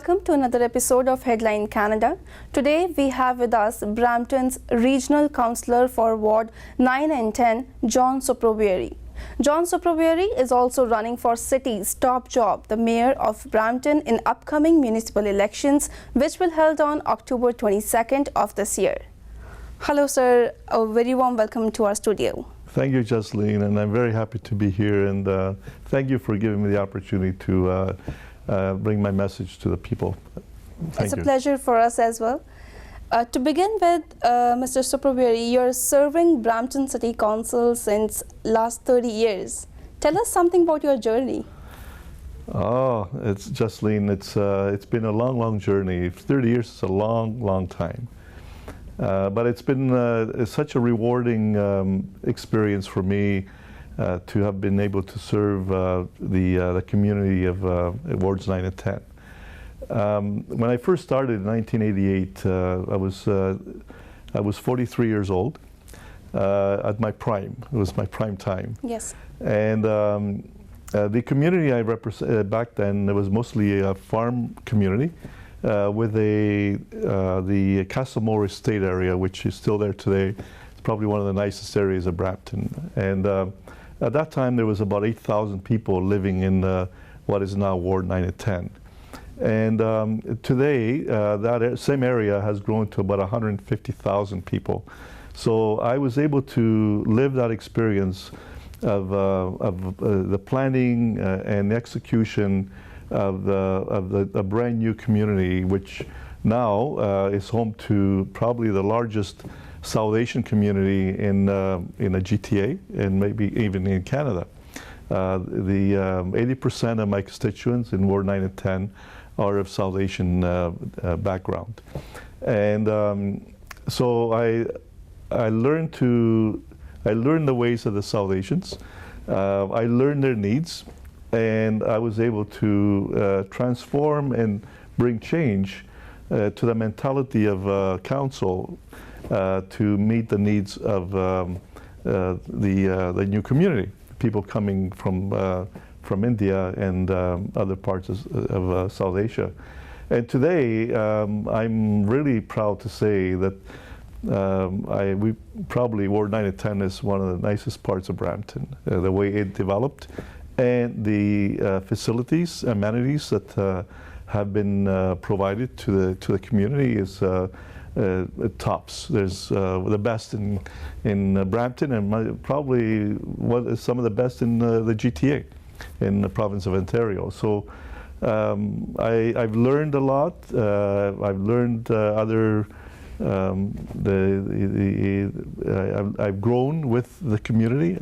Welcome to another episode of Headline Canada. Today we have with us Brampton's Regional Councillor for Ward 9 and 10, John Suprovieri. John Suprovieri is also running for city's top job, the Mayor of Brampton, in upcoming municipal elections, which will held on October 22nd of this year. Hello sir, a very warm welcome to our studio. Thank you, Jasleen, and I'm very happy to be here, and thank you for giving me the opportunity to bring my message to the people. It's a pleasure for us as well. To begin with, Mr. Suprovieri, you're serving Brampton City Council since last 30 years. Tell us something about your journey. Oh, it's Jasleen, it's been a long journey. 30 years is a long time. But it's been such a rewarding experience for me to have been able to serve the community of Wards 9 and 10. When I first started in 1988, I was 43 years old at my prime. It was my prime time. Yes. And the community I represented back then, it was mostly a farm community with the Castlemore Estate area, which is still there today. It's probably one of the nicest areas of Brampton. And at that time, there was about 8,000 people living in what is now Ward 9 and 10. And today, that same area has grown to about 150,000 people. So I was able to live that experience of the planning and execution of a brand new community, which now is home to probably the largest South Asian community in a GTA and maybe even in Canada. The 80% of my constituents in Ward 9 and 10 are of South Asian background, and so I learned the ways of the South Asians. I learned their needs, and I was able to transform and bring change to the mentality of council to meet the needs of the new community, people coming from India and other parts of South Asia. And today, I'm really proud to say that probably Ward 9 and 10 is one of the nicest parts of Brampton. The way it developed and the facilities, amenities that have been provided to the community is tops. There's the best in Brampton, and probably some of the best in the GTA, in the province of Ontario. So I've learned a lot. I've learned I've grown with the community.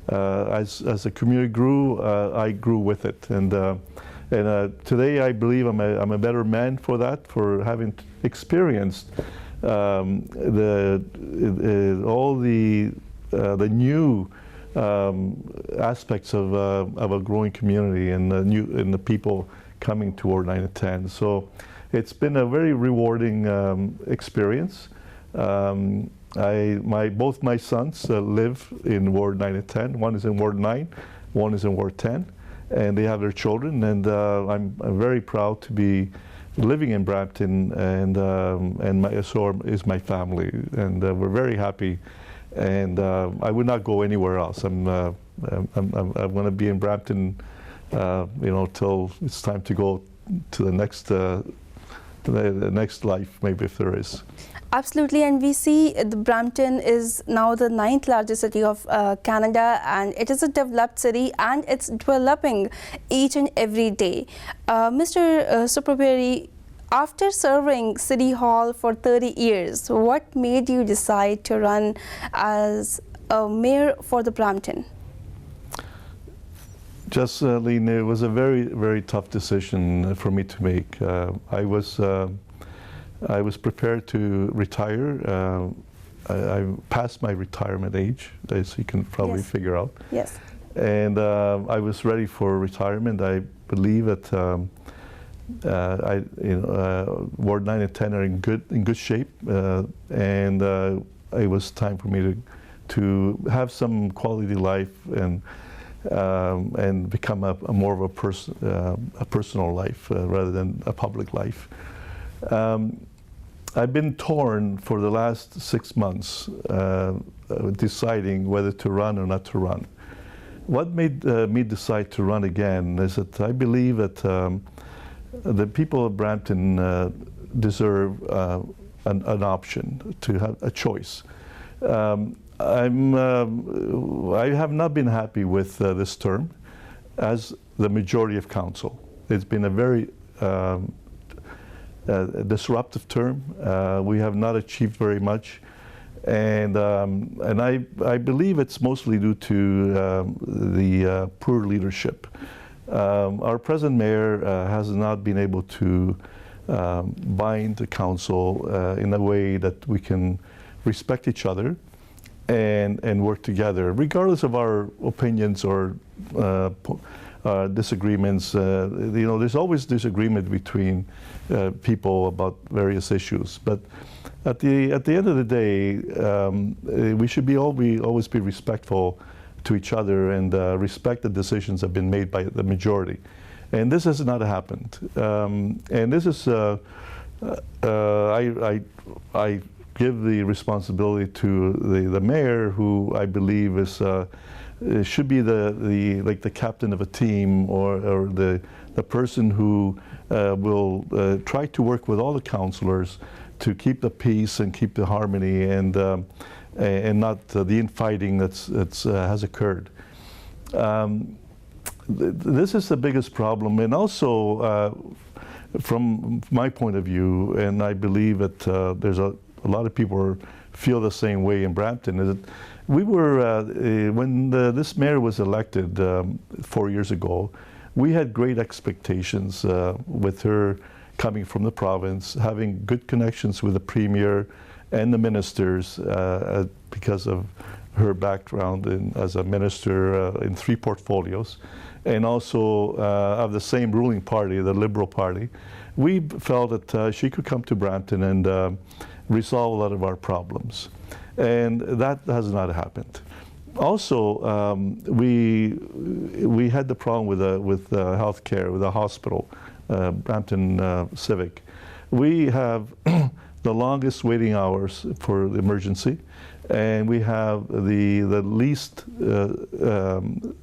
As the community grew, I grew with it, and today I believe I'm a better man for that, for having experienced all the new aspects of a growing community and the people coming toward 9 and 10. So it's been a very rewarding experience. Both my sons live in Ward 9 and 10. One is in Ward 9, one is in Ward 10, and they have their children. And I'm very proud to be living in Brampton, and so is my family, and we're very happy. And I would not go anywhere else. I'm going to be in Brampton, till it's time to go to the next life, maybe, if there is. Absolutely, and we see Brampton is now the 9th largest city of Canada, and it is a developed city, and it's developing each and every day. Mr. Suprovieri, after serving City Hall for 30 years, what made you decide to run as a mayor for the Brampton? Jasleen, it was a very tough decision for me to make. I was prepared to retire. I passed my retirement age, as you can probably figure out. Yes. And I was ready for retirement. I believe that Ward 9 and 10 are in good shape, and it was time for me to have some quality life and and become a more of a personal life rather than a public life. I've been torn for the last 6 months deciding whether to run or not to run. What made me decide to run again is that I believe that the people of Brampton deserve an option, to have a choice. I have not been happy with this term as the majority of council. It's been a very disruptive term. We have not achieved very much, and I believe it's mostly due to the poor leadership. Our present mayor has not been able to bind the council in a way that we can respect each other and work together, regardless of our opinions or disagreements. There's always disagreement between people about various issues, but at the end of the day, we should always be respectful to each other and respect the decisions that have been made by the majority. And this has not happened. And this is, I give the responsibility to the mayor, who I believe is should be the captain of a team, or the person who will try to work with all the councillors to keep the peace and keep the harmony and not the infighting that's has occurred. This is the biggest problem, and also from my point of view, and I believe that there's a lot of people feel the same way in Brampton, is that we were, when this mayor was elected 4 years ago, we had great expectations with her coming from the province, having good connections with the premier and the ministers because of her background as a minister in 3 portfolios, and also of the same ruling party, the Liberal Party. We felt that she could come to Brampton and resolve a lot of our problems, and that has not happened. Also, we had the problem with health care, with the hospital, Brampton Civic. We have the longest waiting hours for the emergency, and we have the least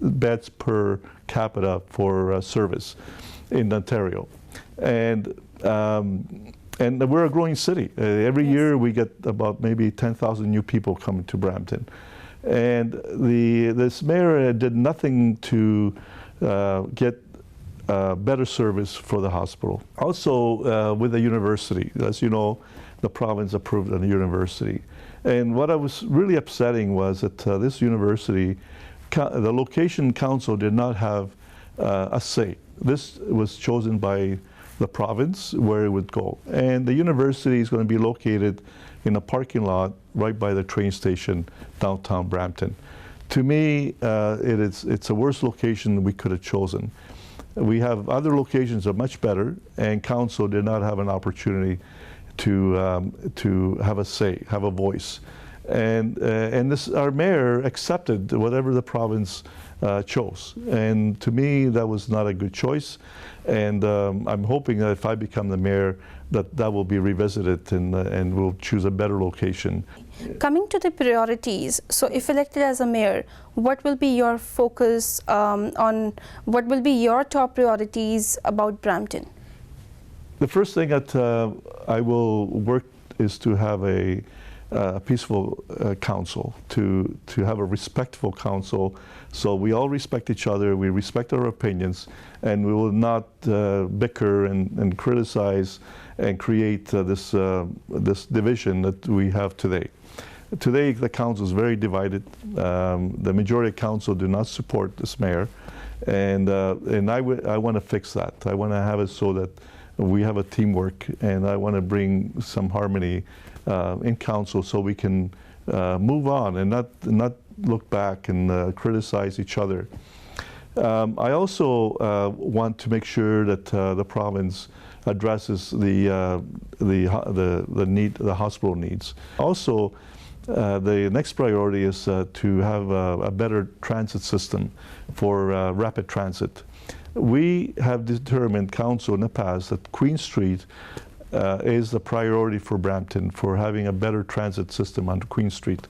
beds per capita for service in Ontario. And we're a growing city. Every year we get about maybe 10,000 new people coming to Brampton. And this mayor did nothing to get better service for the hospital. Also with the university, as you know, the province approved a university. And what I was really upsetting was that this university, the location council did not have a say. This was chosen by the province where it would go. And the university is going to be located in a parking lot right by the train station downtown Brampton. To me, it's a worse location we could have chosen. We have other locations that are much better, and council did not have an opportunity to have a say, have a voice. And our mayor accepted whatever the province chose. And to me, that was not a good choice. And I'm hoping that if I become the mayor, that will be revisited and we'll choose a better location. Coming to the priorities, so if elected as a mayor, what will be your focus on, what will be your top priorities about Brampton? The first thing that I will work is to have a peaceful council, to have a respectful council, so we all respect each other, we respect our opinions, and we will not bicker and criticize and create this division that we have today. Today the council is very divided. The majority of council do not support this mayor, and I want to fix that. I want to have it so that we have a teamwork, and I want to bring some harmony in council so we can move on and not look back and criticize each other. I also want to make sure that the province addresses the hospital needs. Also, The next priority is to have a better transit system for rapid transit. We have determined, council in the past, that Queen Street is the priority for Brampton, for having a better transit system on Queen Street.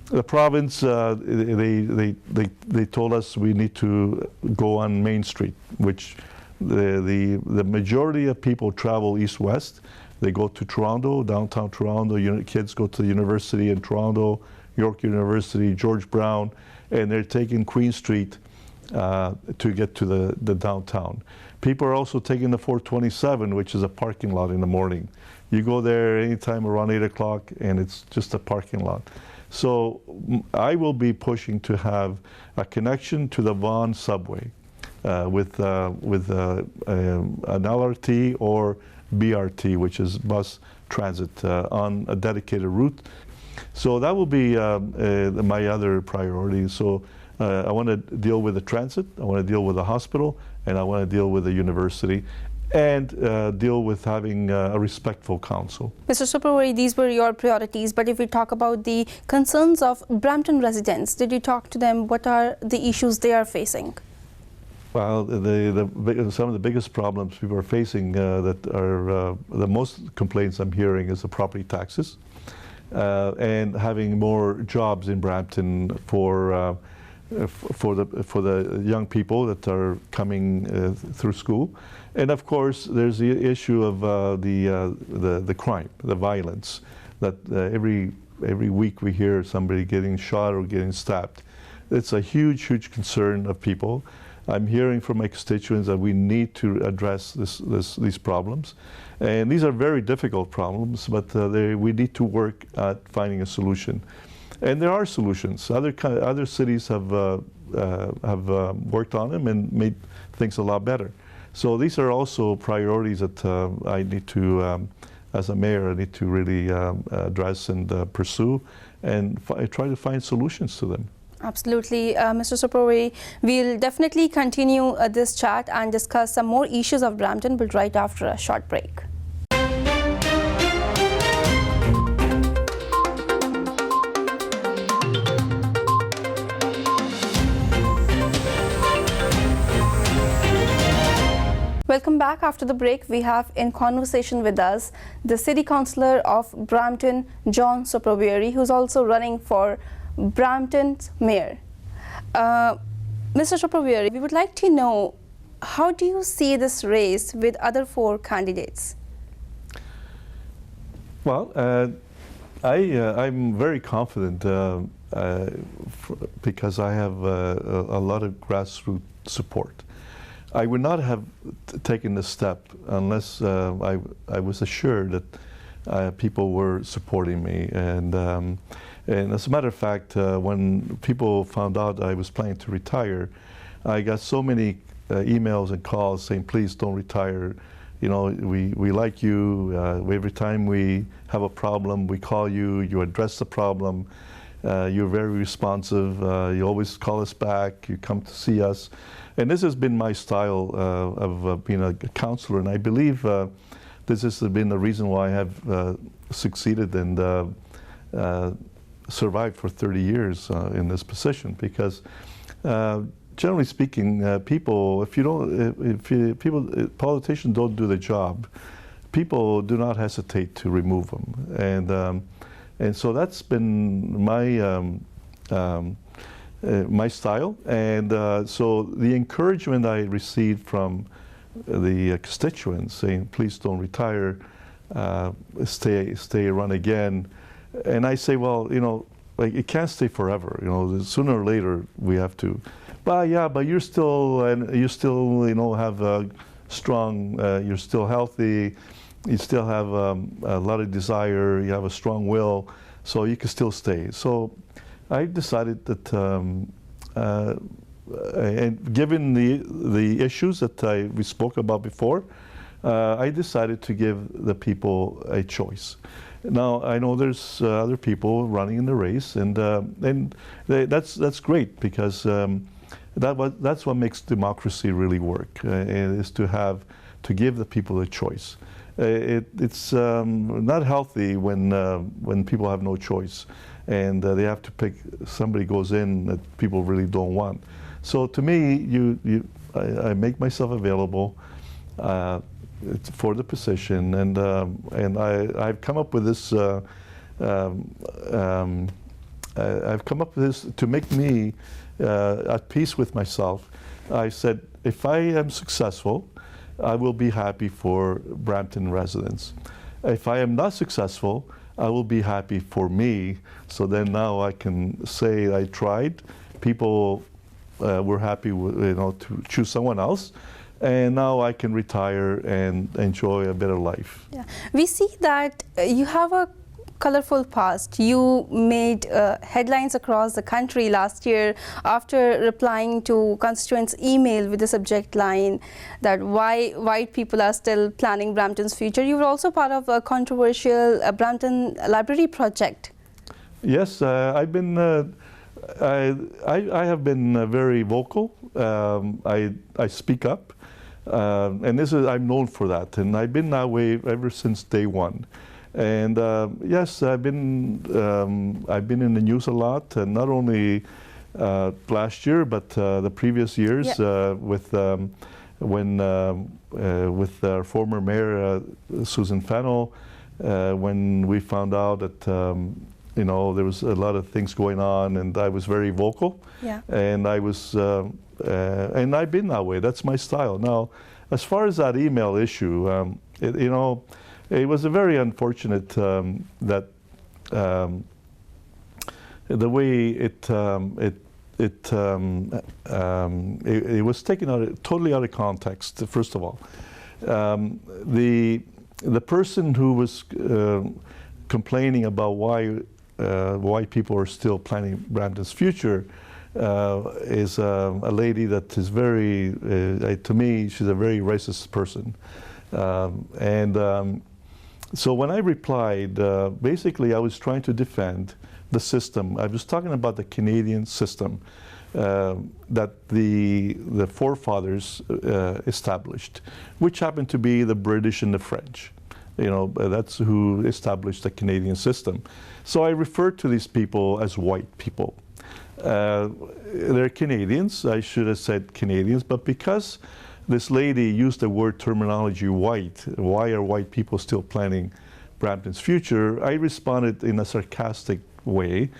The province, they told us we need to go on Main Street, which the majority of people travel east-west. They go to Toronto, downtown Toronto. Kids go to the university in Toronto, York University, George Brown, and they're taking Queen Street to get to the downtown. People are also taking the 427, which is a parking lot in the morning. You go there anytime around 8 o'clock, and it's just a parking lot. So I will be pushing to have a connection to the Vaughan subway with an LRT or BRT, which is bus transit, on a dedicated route. So that will be my other priority. So I want to deal with the transit, I want to deal with the hospital, and I want to deal with the university, and deal with having a respectful council. Mr. Suprovieri, these were your priorities, but if we talk about the concerns of Brampton residents, did you talk to them? What are the issues they are facing? Well, some of the biggest problems people are facing that are the most complaints I'm hearing is the property taxes and having more jobs in Brampton for the young people that are coming through school, and of course there's the issue of the crime, the violence that every week we hear somebody getting shot or getting stabbed. It's a huge concern of people. I'm hearing from my constituents that we need to address these problems, and these are very difficult problems, but we need to work at finding a solution. And there are solutions. Other cities have worked on them and made things a lot better. So these are also priorities that I need to, as a mayor, I need to really address and pursue, and try to find solutions to them. Absolutely, Mr. Suprovieri. We'll definitely continue this chat and discuss some more issues of Brampton, but right after a short break. Welcome back. After the break, we have in conversation with us the City Councillor of Brampton, John Suprovieri, who's also running for Brampton's mayor. Mr. Suprovieri, we would like to know, how do you see this race with other four candidates? Well, I'm very confident because I have a lot of grassroots support. I would not have taken this step unless I was assured that people were supporting me. And as a matter of fact, when people found out I was planning to retire, I got so many emails and calls saying, please don't retire. You know, we like you. Every time we have a problem, we call you, you address the problem. You're very responsive. You always call us back. You come to see us. And this has been my style of being a councillor. And I believe this has been the reason why I have succeeded and survived for 30 years in this position, because generally speaking, politicians don't do the job, people do not hesitate to remove them, and so that's been my style, and so the encouragement I received from the constituents saying, please don't retire, stay, run again. And I say, well, you know, like, it can't stay forever. You know, sooner or later we have to. But yeah, but you still, you know, have a strong. You're still healthy. You still have a lot of desire. You have a strong will, so you can still stay. So I decided that, and given the issues that we spoke about before, I decided to give the people a choice. Now I know there's other people running in the race, and that's great, because that's what makes democracy really work, is to give the people a choice. It's not healthy when people have no choice, and they have to pick. Somebody goes in that people really don't want. So to me, I make myself available for the position, and I've come up with this. I've come up with this to make me at peace with myself. I said, if I am successful, I will be happy for Brampton residents. If I am not successful, I will be happy for me. So then now I can say I tried. People were happy with, to choose someone else. And now I can retire and enjoy a better life. Yeah. We see that you have a colorful past. You made headlines across the country last year after replying to constituents' email with the subject line that why white people are still planning Brampton's future. You were also part of a controversial Brampton library project. Yes, I've been. I have been very vocal. I speak up, and I'm known for that, and I've been that way ever since day one. And yes, I've been in the news a lot, and not only last year, but the previous years. Yeah. With our former mayor Susan Fennell, when we found out that there was a lot of things going on, and I was very vocal. Yeah. And I was, and I've been that way. That's my style. Now, as far as that email issue, it was a very unfortunate that the way it was taken totally out of context. First of all, the person who was complaining about why people are still planning Brampton's future is a lady that is very, to me, she's a very racist person, so when I replied, basically I was trying to defend the system. I was talking about the Canadian system that the forefathers established, which happened to be the British and the French. That's who established the Canadian system. So I refer to these people as white people. They're Canadians. I should have said Canadians, but because this lady used the word terminology white, why are white people still planning Brampton's future? I responded in a sarcastic way.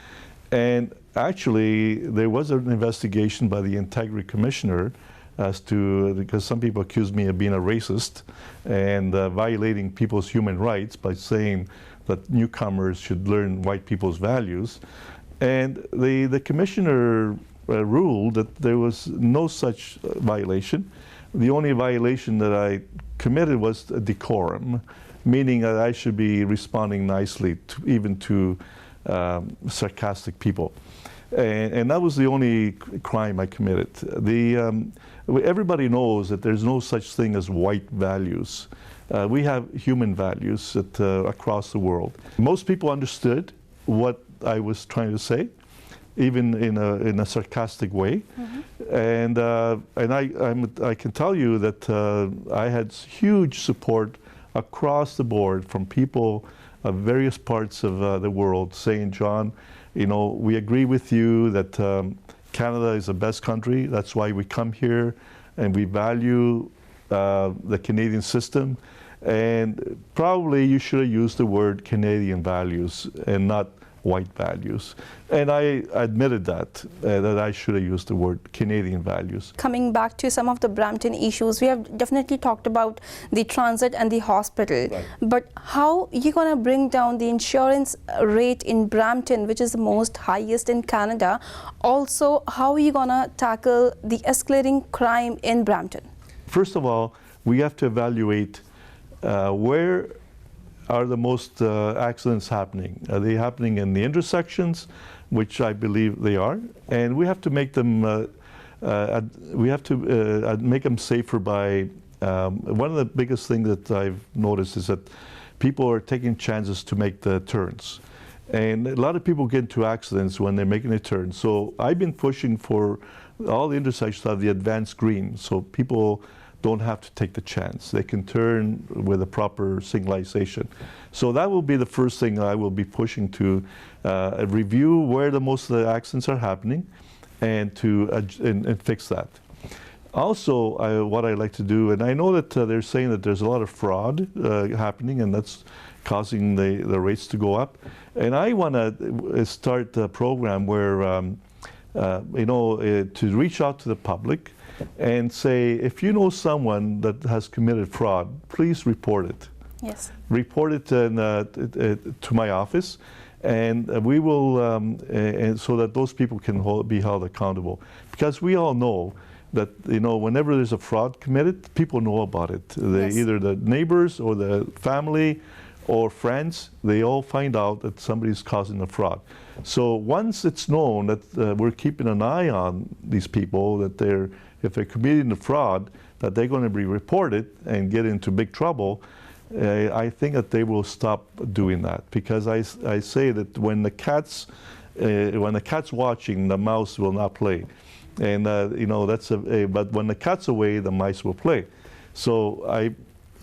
And actually, there was an investigation by the Integrity Commissioner because some people accused me of being a racist and violating people's human rights by saying that newcomers should learn white people's values. And the commissioner ruled that there was no such violation. The only violation that I committed was a decorum, meaning that I should be responding nicely even to sarcastic people. And that was the only crime I committed. Everybody knows that there's no such thing as white values. We have human values across the world. Most people understood what I was trying to say, even in a sarcastic way. Mm-hmm. And I can tell you that I had huge support across the board from people of various parts of the world saying, John, we agree with you that Canada is the best country. That's why we come here, and we value the Canadian system. And probably you should have used the word Canadian values and not white values. And I admitted that I should have used the word Canadian values. Coming back to some of the Brampton issues, we have definitely talked about the transit and the hospital. Right. But how are you going to bring down the insurance rate in Brampton, which is the most highest in Canada? Also, how are you going to tackle the escalating crime in Brampton? First of all, we have to evaluate where are the most accidents happening? Are they happening in the intersections, which I believe they are? And we have to make them make them safer by one of the biggest things that I've noticed is that people are taking chances to make the turns. And a lot of people get into accidents when they're making a turn. So I've been pushing for all the intersections to have the advanced green, so people don't have to take the chance. They can turn with a proper signalization. So that will be the first thing I will be pushing to review where most of the accidents are happening and to and fix that. Also, what I like to do, and I know that they're saying that there's a lot of fraud happening, and that's causing the rates to go up. And I want to start a program where, to reach out to the public and say, if you know someone that has committed fraud, please report it. Yes. Report it to my office, and we will, and so that those people can be held accountable. Because we all know that, whenever there's a fraud committed, people know about it. Yes. Either the neighbors or the family or friends, they all find out that somebody's causing a fraud. So once it's known that we're keeping an eye on these people, that if they're committing a fraud, that they're going to be reported and get into big trouble, I think that they will stop doing that. Because I say that when the cat's watching, the mouse will not play. And but when the cat's away, the mice will play. So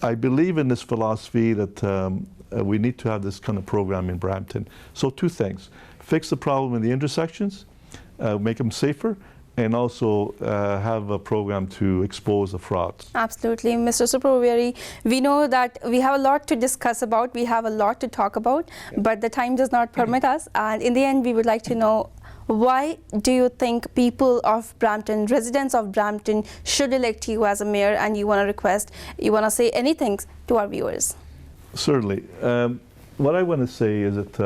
I believe in this philosophy that we need to have this kind of program in Brampton. So two things: fix the problem in the intersections, make them safer, and also have a program to expose the frauds. Absolutely, Mr. Suprovieri. We know that we have a lot to discuss about, we have a lot to talk about, but the time does not permit us. And in the end, we would like to know, why do you think people of Brampton, residents of Brampton, should elect you as a mayor? And you want to say anything to our viewers? Certainly. What I want to say is that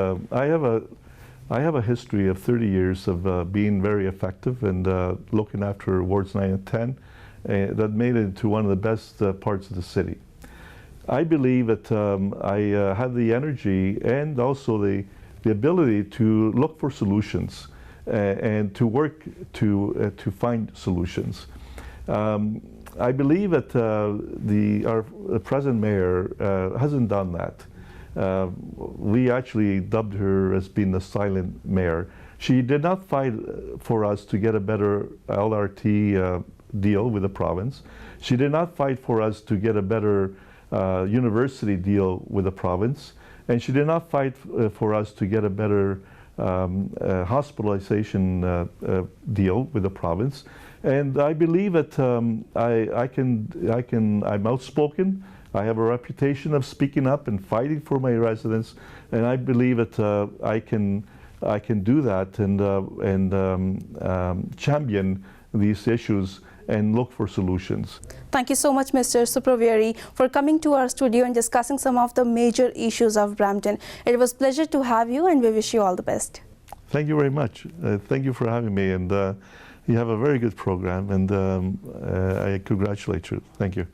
I have a history of 30 years of being very effective and looking after wards 9 and 10 that made it into one of the best parts of the city. I believe that I have the energy and also the ability to look for solutions and to work to find solutions. I believe that our present mayor hasn't done that. We actually dubbed her as being the silent mayor. She did not fight for us to get a better LRT deal with the province. She did not fight for us to get a better university deal with the province. And she did not fight for us to get a better hospitalization deal with the province. And I believe that I'm outspoken. I have a reputation of speaking up and fighting for my residents, and I believe that I can do that and champion these issues and look for solutions. Thank you so much, Mr. Suprovieri, for coming to our studio and discussing some of the major issues of Brampton. It was a pleasure to have you, and we wish you all the best. Thank you very much. Thank you for having me, and you have a very good program, and I congratulate you. Thank you.